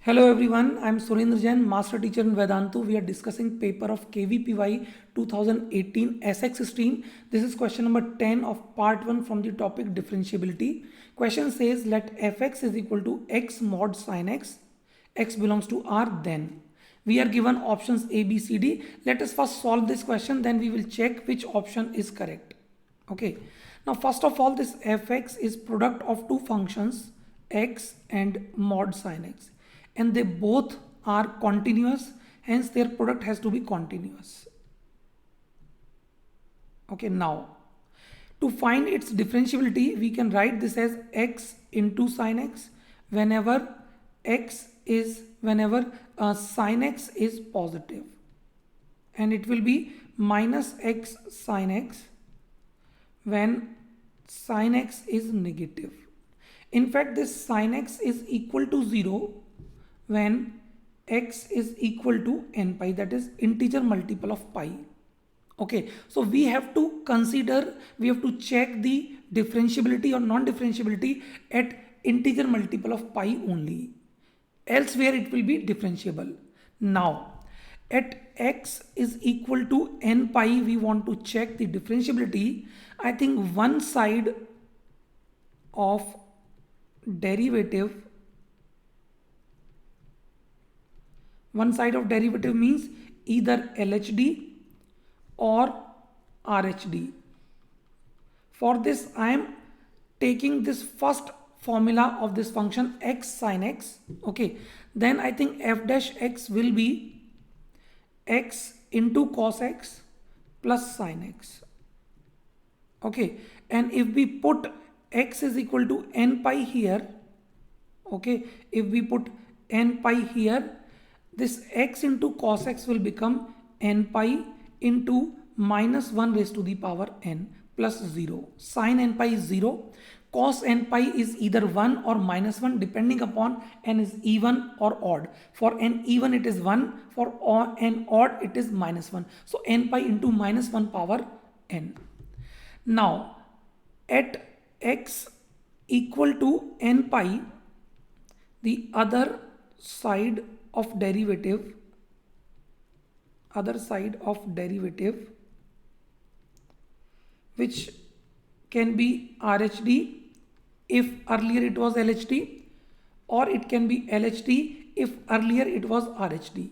Hello everyone, I am Surendra Jain, Master Teacher in Vedantu. We are discussing paper of KVPY 2018 SX stream. This is question number 10 of part 1 from the topic differentiability. Question says let fx is equal to x mod sin x belongs to R then. We are given options A, B, C, D. Let us first solve this question, then we will check which option is correct. Okay. Now first of all, this fx is product of two functions x and mod sin x, and they both are continuous, hence their product has to be continuous. Okay, now to find its differentiability we can write this as x into sin x whenever sin x is positive, and it will be minus x sin x when sin x is negative. In fact, this sin x is equal to 0 when x is equal to n pi, that is integer multiple of pi. Okay, so we have to check the differentiability or non-differentiability at integer multiple of pi only, elsewhere it will be differentiable. Now at x is equal to n pi we want to check the differentiability. I think one side of derivative means either LHD or RHD. For this I am taking this first formula of this function x sin x. Okay, then I think f dash x will be x into cos x plus sin x. Okay, and if we put x is equal to n pi here, okay, if we put n pi here, this x into cos x will become n pi into minus 1 raised to the power n plus 0. Sin n pi is 0. Cos n pi is either 1 or minus 1 depending upon n is even or odd. For n even it is 1, for n odd it is minus 1. So n pi into minus 1 power n. Now at x equal to n pi, the other side of derivative which can be RHD if earlier it was LHD, or it can be LHD if earlier it was RHD.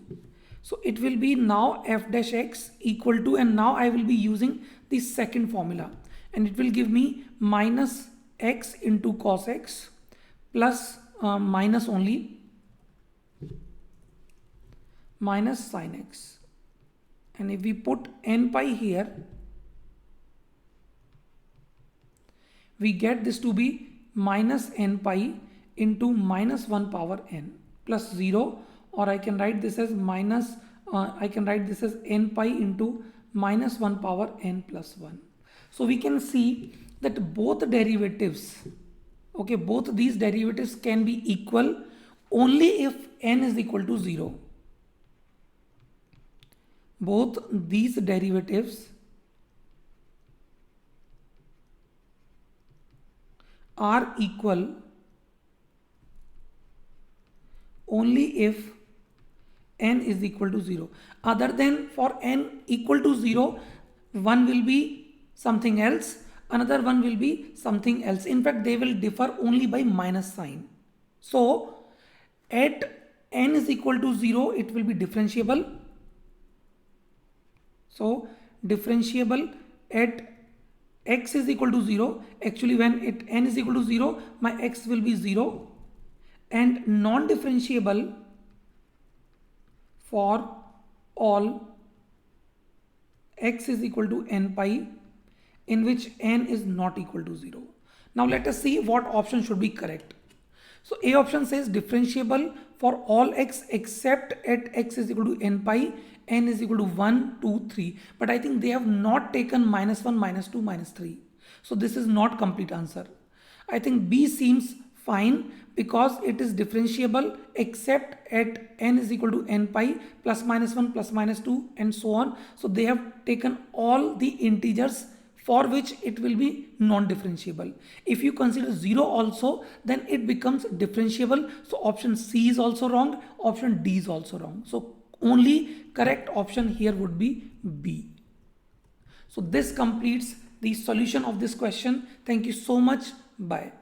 So it will be now f dash x equal to, and now I will be using the second formula, and it will give me minus x into cos x plus minus sin x, and if we put n pi here we get this to be minus n pi into minus 1 power n plus 0, or I can write this as n pi into minus 1 power n plus 1. So we can see that both derivatives, okay, both these derivatives can be equal only if n is equal to 0. Both these derivatives are equal only if n is equal to 0. Other than for n equal to 0, one will be something else, another one will be something else. In fact, they will differ only by minus sign. So at n is equal to 0, it will be differentiable. So differentiable at x is equal to 0. Actually, when n is equal to 0, my x will be 0, and non-differentiable for all x is equal to n pi, in which n is not equal to 0. Now let us see what option should be correct. So A option says differentiable for all x except at x is equal to n pi, n is equal to 1, 2, 3. But I think they have not taken minus 1, minus 2, minus 3. So this is not complete answer. I think B seems fine because it is differentiable except at n is equal to n pi plus minus 1 plus minus 2 and so on. So they have taken all the integers for which it will be non-differentiable. If you consider 0 also, then it becomes differentiable. So option C is also wrong, option D is also wrong. So only correct option here would be B. So this completes the solution of this question. Thank you so much. Bye.